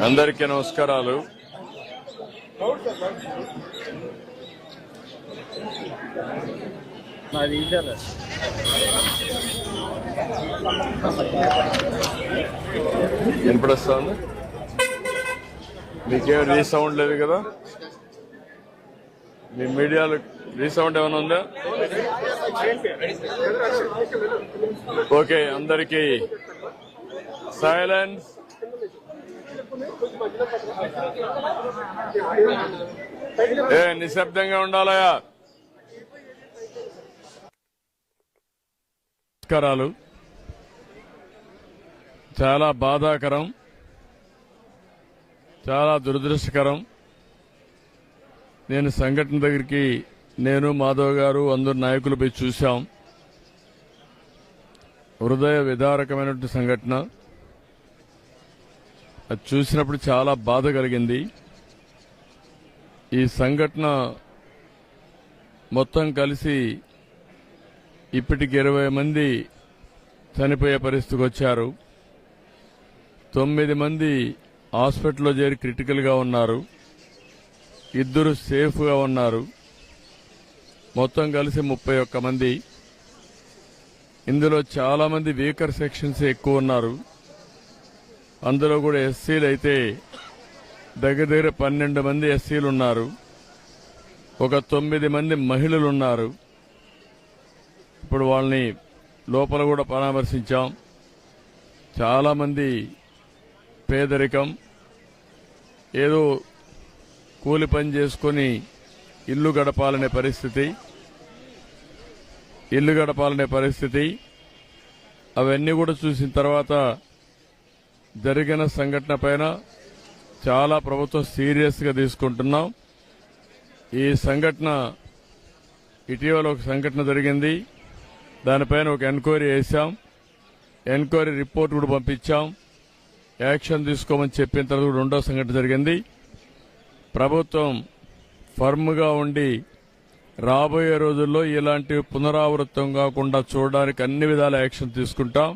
అందరికీ నమస్కారాలు. వినపడొస్తుంది? మీకేం రీసౌండ్ లేదు కదా? మీ మీడియాలో రీసౌండ్ ఏమైనా ఉందా? ఓకే, అందరికీ సైలెన్స్. నిశ్శబ్దంగా ఉండాలయా. నమస్కారాలు. చాలా బాధాకరం, చాలా దురదృష్టకరం. నేను సంఘటన దగ్గరికి మాధవ్ గారు అందరు నాయకులు పోయి చూశాం. హృదయ విదారకమైనటువంటి సంఘటన. అది చూసినప్పుడు చాలా బాధ కలిగింది. ఈ సంఘటన మొత్తం కలిసి ఇప్పటికి 20 మంది చనిపోయే పరిస్థితికి వచ్చారు. 9 మంది హాస్పిటల్లో చేరి క్రిటికల్ గా ఉన్నారు. 2 సేఫ్ గా ఉన్నారు. మొత్తం కలిసి 31 మంది. ఇందులో చాలా మంది వీకర్ సెక్షన్స్ ఎక్కువ ఉన్నారు. అందులో కూడా ఎస్సీలు అయితే దగ్గర 12 మంది ఎస్సీలు ఉన్నారు. ఒక 9 మంది మహిళలు ఉన్నారు. ఇప్పుడు వాళ్ళని లోపల కూడా పరామర్శించాం. చాలా మంది పేదరికం, ఏదో కూలి పని చేసుకుని ఇల్లు గడపాలనే పరిస్థితి. అవన్నీ కూడా చూసిన తర్వాత జరిగిన సంఘటన పైన చాలా ప్రభుత్వం సీరియస్ గా తీసుకుంటున్నాం. ఈ సంఘటన ఇటీవల ఒక సంఘటన జరిగింది. దానిపైన ఒక ఎంక్వైరీ చేశాం. ఎంక్వైరీ రిపోర్ట్ కూడా పంపించాం. యాక్షన్ తీసుకోమని చెప్పిన తర్వాత రెండో సంఘటన జరిగింది. ప్రభుత్వం ఫర్మ్ గా ఉండి రాబోయే రోజుల్లో ఇలాంటి పునరావృతం కాకుండా చూడడానికి అన్ని విధాల యాక్షన్ తీసుకుంటాం.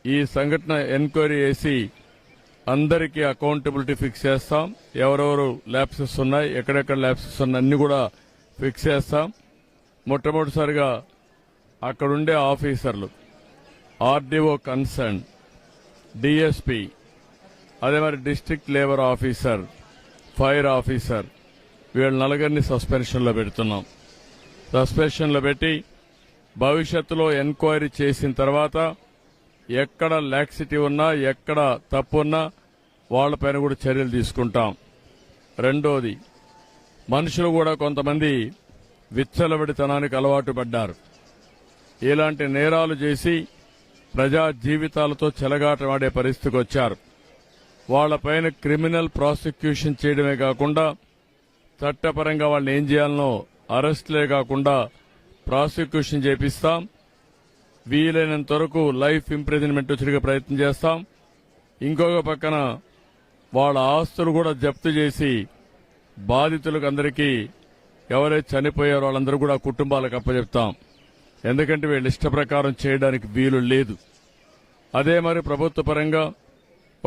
ఈ సంఘటన ఎంక్వైరీ చేసి అందరికీ అకౌంటబిలిటీ ఫిక్స్ చేస్తాం. ఎవరెవరు ల్యాప్సెస్ ఉన్నాయి, ఎక్కడెక్కడ ల్యాప్సెస్ ఉన్నాయి అన్ని కూడా ఫిక్స్ చేస్తాం. మొట్టమొదటిసారిగా అక్కడుండే ఆఫీసర్లు, ఆర్డీఓ కన్సర్న్, డిఎస్పీ, అదే మరి district labour officer, fire officer, వీళ్ళ నలుగురిని సస్పెన్షన్లో పెడుతున్నాం. సస్పెన్షన్లో పెట్టి భవిష్యత్తులో ఎంక్వైరీ చేసిన తర్వాత ఎక్కడ లాక్సిటీ ఉన్నా, ఎక్కడ తప్పు ఉన్నా వాళ్లపైన కూడా చర్యలు తీసుకుంటాం. రెండోది, మనుషులు కూడా కొంతమంది విచ్చలవిడితనానికి అలవాటు పడ్డారు. ఇలాంటి నేరాలు చేసి ప్రజా జీవితాలతో చెలగాటమాడే పరిస్థితికి వచ్చారు. వాళ్లపైన క్రిమినల్ ప్రాసిక్యూషన్ చేయడమే కాకుండా చట్టపరంగా వాళ్ళని ఏం చేయాలనో అరెస్టులే కాకుండా ప్రాసిక్యూషన్ చేపిస్తాం. వీలైనంత వరకు లైఫ్ ఇంప్రిజన్మెంట్ వచ్చే ప్రయత్నం చేస్తాం. ఇంకొక పక్కన వాళ్ళ ఆస్తులు కూడా జప్తు చేసి బాధితులకు అందరికీ ఎవరైతే చనిపోయారో వాళ్ళందరూ కూడా కుటుంబాలకు అప్పచెప్తాం. ఎందుకంటే వీళ్ళ ఇష్ట ప్రకారం చేయడానికి వీలు లేదు. అదే మరి ప్రభుత్వ పరంగా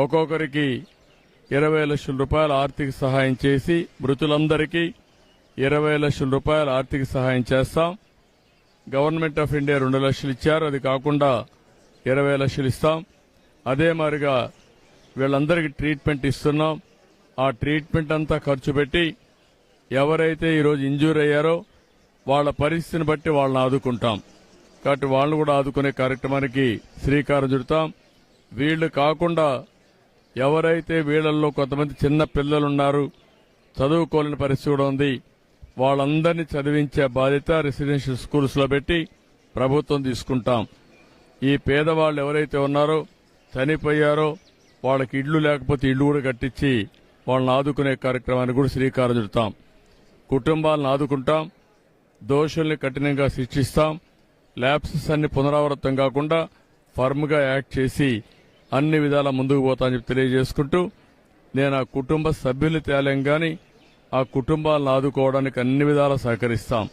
ఒక్కొక్కరికి 20 లక్షల రూపాయల ఆర్థిక సహాయం చేసి మృతులందరికీ 20 లక్షల రూపాయల ఆర్థిక సహాయం చేస్తాం. గవర్నమెంట్ ఆఫ్ ఇండియా 2 లక్షలు ఇచ్చారు. అది కాకుండా 20 లక్షలు ఇస్తాం. అదే మాదిరిగా వీళ్ళందరికీ ట్రీట్మెంట్ ఇస్తున్నాం. ఆ ట్రీట్మెంట్ అంతా ఖర్చు పెట్టి ఎవరైతే ఈరోజు ఇంజూర్ అయ్యారో వాళ్ళ పరిస్థితిని బట్టి వాళ్ళని ఆదుకుంటాం. కాబట్టి వాళ్ళని కూడా ఆదుకునే కార్యక్రమానికి శ్రీకారం చుడతాం. వీళ్లు కాకుండా ఎవరైతే వీళ్లలో కొంతమంది చిన్న పిల్లలున్నారు, చదువుకోలేని పరిస్థితి కూడా ఉంది, వాళ్ళందరినీ చదివించే బాధ్యత రెసిడెన్షియల్ స్కూల్స్ లో పెట్టి ప్రభుత్వం తీసుకుంటాం. ఈ పేదవాళ్లు ఎవరైతే ఉన్నారో, చనిపోయారో, వాళ్ళకి ఇళ్లు లేకపోతే ఇళ్లు కూడా కట్టించి వాళ్ళని ఆదుకునే కార్యక్రమానికి కూడా శ్రీకారం చుడతాం. కుటుంబాలను ఆదుకుంటాం. దోషుల్ని కఠినంగా శిక్షిస్తాం. ల్యాప్సెస్ అన్ని పునరావృతం కాకుండా ఫర్మ్ గా యాక్ట్ చేసి అన్ని విధాలా ముందుకు పోతామని చెప్పి తెలియజేసుకుంటూ, నేను ఆ కుటుంబ సభ్యులు తేలేం గాని ఆ కుటుంబాలను ఆదుకోవడానికి అన్ని విధాలా సహకరిస్తాం.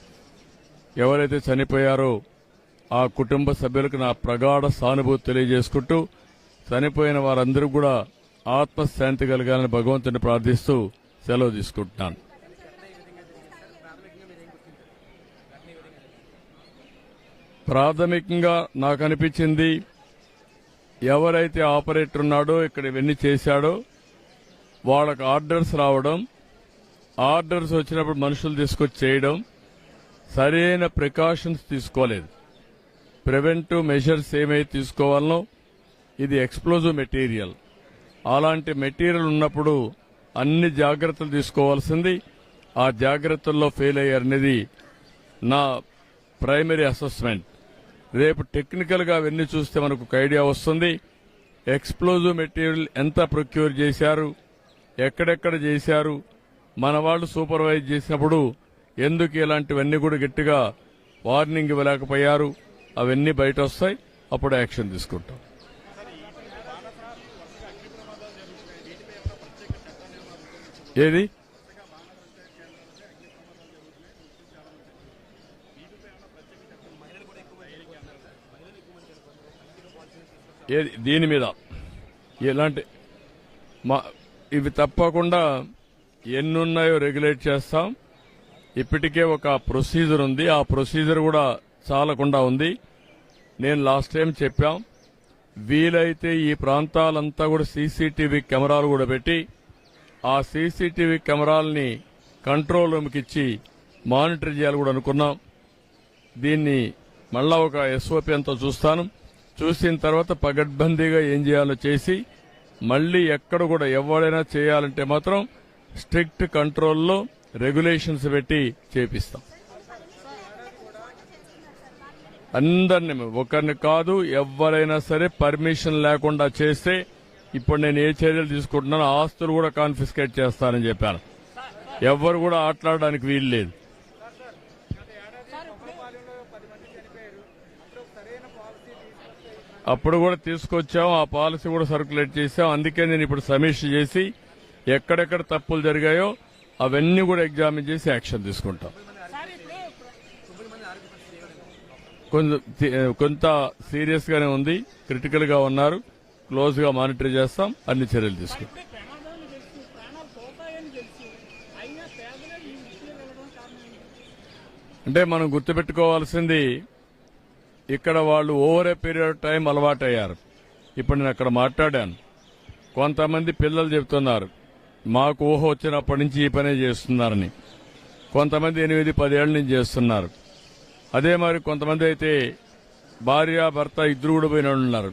ఎవరైతే చనిపోయారో ఆ కుటుంబ సభ్యులకు నా ప్రగాఢ సానుభూతి తెలియజేసుకుంటూ, చనిపోయిన వారందరూ కూడా ఆత్మశాంతి కలగాలని భగవంతుని ప్రార్థిస్తూ సెలవు తీసుకుంటున్నాను. ప్రాథమికంగా నాకు అనిపించింది, ఎవరైతే ఆపరేటర్ ఉన్నాడో ఇక్కడ ఇవన్నీ చేశాడో వాళ్ళకు ఆర్డర్స్ రావడం, ఆర్డర్స్ వచ్చినప్పుడు మనుషులు తీసుకొచ్చి చేయడం, సరైన ప్రికాషన్స్ తీసుకోలేదు. ప్రివెంటివ్ మెజర్స్ ఏమైతే తీసుకోవాలనో, ఇది ఎక్స్ప్లోజివ్ మెటీరియల్, అలాంటి మెటీరియల్ ఉన్నప్పుడు అన్ని జాగ్రత్తలు తీసుకోవాల్సింది. ఆ జాగ్రత్తల్లో ఫెయిల్ అయ్యారనేది నా ప్రైమరీ అసెస్మెంట్. రేపు టెక్నికల్ గా అవన్నీ చూస్తే మనకు ఒక ఐడియా వస్తుంది. ఎక్స్ప్లోజివ్ మెటీరియల్ ఎంత ప్రొక్యూర్ చేశారు, ఎక్కడెక్కడ చేశారు, మన వాళ్ళు సూపర్వైజ్ చేసినప్పుడు ఎందుకు ఇలాంటివన్నీ కూడా గట్టిగా వార్నింగ్ ఇవ్వలేకపోయారు, అవన్నీ బయట వస్తాయి. అప్పుడు యాక్షన్ తీసుకుంటాం. ఏది దీని మీద ఎలాంటి ఇవి తప్పకుండా ఎన్నున్నాయో రెగ్యులేట్ చేస్తాం. ఇప్పటికే ఒక ప్రొసీజర్ ఉంది, ఆ ప్రొసీజర్ కూడా చాలకుండా ఉంది. నేను లాస్ట్ టైం చెప్పాం, వీలైతే ఈ ప్రాంతాలంతా కూడా సీసీటీవీ కెమెరాలు కూడా పెట్టి ఆ సీసీటీవీ కెమెరాలని కంట్రోల్ రూమ్కి ఇచ్చి మానిటర్ చేయాలి కూడా అనుకున్నాం. దీన్ని మళ్ళా ఒక ఎస్ఓపీ అంతా చూస్తాను. చూసిన తర్వాత పగడ్బందీగా ఏం చేయాలో చేసి మళ్లీ ఎక్కడ కూడా ఎవరైనా చేయాలంటే మాత్రం స్ట్రిక్ట్ కంట్రోల్లో రెగ్యులేషన్స్ పెట్టి చేపిస్తాం. అందరినీ, ఒకరిని కాదు, ఎవరైనా సరే పర్మిషన్ లేకుండా చేస్తే ఇప్పుడు నేను ఏ చర్యలు తీసుకుంటున్నానో ఆస్తులు కూడా కాన్ఫిస్కేట్ చేస్తానని చెప్పాను. ఎవ్వరు కూడా ఆటలాడడానికి వీలు లేదు. అప్పుడు కూడా తీసుకొచ్చాం, ఆ పాలసీ కూడా సర్క్యులేట్ చేశాం. అందుకే నేను ఇప్పుడు సమీక్ష చేసి ఎక్కడెక్కడ తప్పులు జరిగాయో అవన్నీ కూడా ఎగ్జామిన్ చేసి యాక్షన్ తీసుకుంటాం. కొంత సీరియస్ గానే ఉంది, క్రిటికల్ గా ఉన్నారు, క్లోజ్ గా మానిటర్ చేస్తాం, అన్ని చర్యలు తీసుకుంటాం. అంటే మనం గుర్తుపెట్టుకోవాల్సింది, ఇక్కడ వాళ్ళు over a period of time అలవాటయ్యారు. ఇప్పుడు నేను అక్కడ మాట్లాడాను, కొంతమంది పిల్లలు చెబుతున్నారు మాకు ఊహ వచ్చినప్పటి నుంచి ఈ పనే చేస్తున్నారని. కొంతమంది 8-10 ఏళ్ల నుంచి చేస్తున్నారు. అదే మరి కొంతమంది అయితే భార్య భర్త ఇద్దరు కూడా పోయిన ఉన్నారు.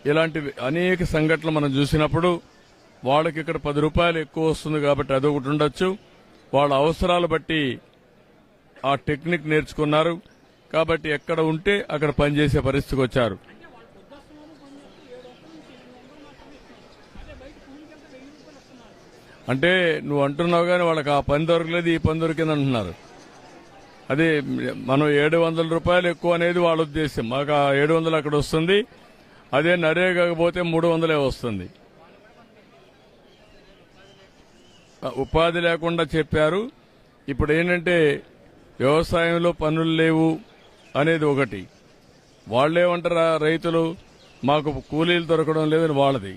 ఇలాంటి అనేక సంఘటనలు మనం చూసినప్పుడు వాళ్ళకి ఇక్కడ 10 రూపాయలు ఎక్కువ వస్తుంది కాబట్టి అదొకటి ఉండొచ్చు. వాళ్ళ అవసరాలు బట్టి ఆ టెక్నిక్ నేర్చుకున్నారు కాబట్టి ఎక్కడ ఉంటే అక్కడ పనిచేసే పరిస్థితికి వచ్చారు. అంటే నువ్వు అంటున్నావు కానీ వాళ్ళకి ఆ పని దొరకలేదు, ఈ పని దొరికింది అంటున్నారు. అదే మనం 700 రూపాయలు ఎక్కువ అనేది వాళ్ళ ఉద్దేశం. మాకు ఆ 700 అక్కడ వస్తుంది, అదే నరేగా పోతే 300 వస్తుంది. ఉపాధి లేకుండా చెప్పారు. ఇప్పుడు ఏంటంటే వ్యవసాయంలో పనులు లేవు అనేది ఒకటి, వాళ్ళేమంటారా రైతులు మాకు కూలీలు దొరకడం లేదని వాళ్ళది.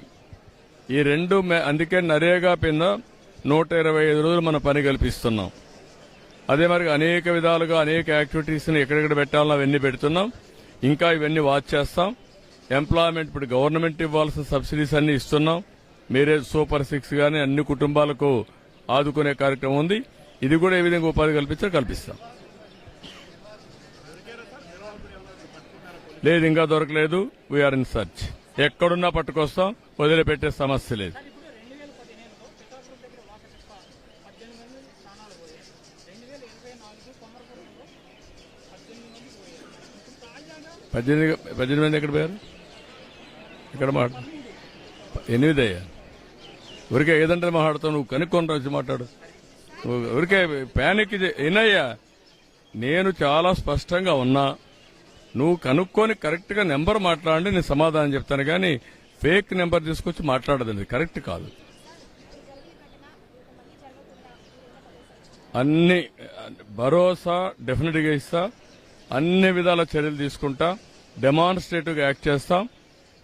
ఈ రెండు అందుకే నరేగా కింద 125 రోజులు మనం పని కల్పిస్తున్నాం. అదే మరి అనేక విధాలుగా అనేక యాక్టివిటీస్ ని ఎక్కడెక్కడ పెట్టాలో అవన్నీ పెడుతున్నాం. ఇంకా ఇవన్నీ వాచ్ చేస్తాం. ఎంప్లాయ్మెంట్ ఇప్పుడు గవర్నమెంట్ ఇవ్వాల్సిన సబ్సిడీస్ అన్ని ఇస్తున్నాం. మీరే సూపర్ 6 గానీ అన్ని కుటుంబాలకు ఆదుకునే కార్యక్రమం ఉంది. ఇది కూడా ఏ విధంగా ఉపాధి కల్పిస్తాం. లేదు, ఇంకా దొరకలేదు. We are in search. ఎక్కడున్నా పట్టుకొస్తాం, వదిలిపెట్టే సమస్య లేదు. పద్దెనిమిది మంది ఎక్కడ పోయారు? ఇక్కడ మాట 8 అయ్యా. ఊరికే ఏదంటే మాట్లాడుతావు, నువ్వు కనుక్కొని వచ్చి మాట్లాడు. ఊరికే ప్యానిక్ ఏనయ్యా, నేను చాలా స్పష్టంగా ఉన్నా. నువ్వు కనుక్కొని కరెక్ట్ గా నెంబర్ మాట్లాడండి, నేను సమాధానం చెప్తాను. కానీ ఫేక్ నెంబర్ తీసుకొచ్చి మాట్లాడదండి, కరెక్ట్ కాదు. అన్ని భరోసా డెఫినెట్ గా ఇస్తా, అన్ని విధాల చర్యలు తీసుకుంటా, డెమాన్స్ట్రేటివ్ గా యాక్ట్ చేస్తాం.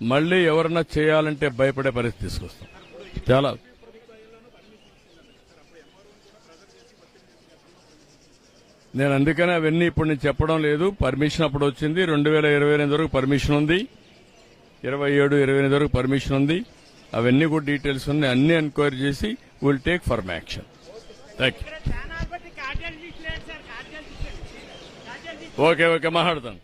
మళ్లీ ఎవరన్నా చేయాలంటే భయపడే పరిస్థితి తీసుకొస్తాం. చాలా నేను అందుకనే అవన్నీ ఇప్పుడు నేను చెప్పడం లేదు. పర్మిషన్ అప్పుడు వచ్చింది. 2028 వరకు పర్మిషన్ ఉంది. 27, 28 వరకు పర్మిషన్ ఉంది. అవన్నీ కూడా డీటెయిల్స్ ఉన్నాయి. అన్ని ఎంక్వైరీ చేసి will take firm action. Thank you. Okay మాట్లాడతాను.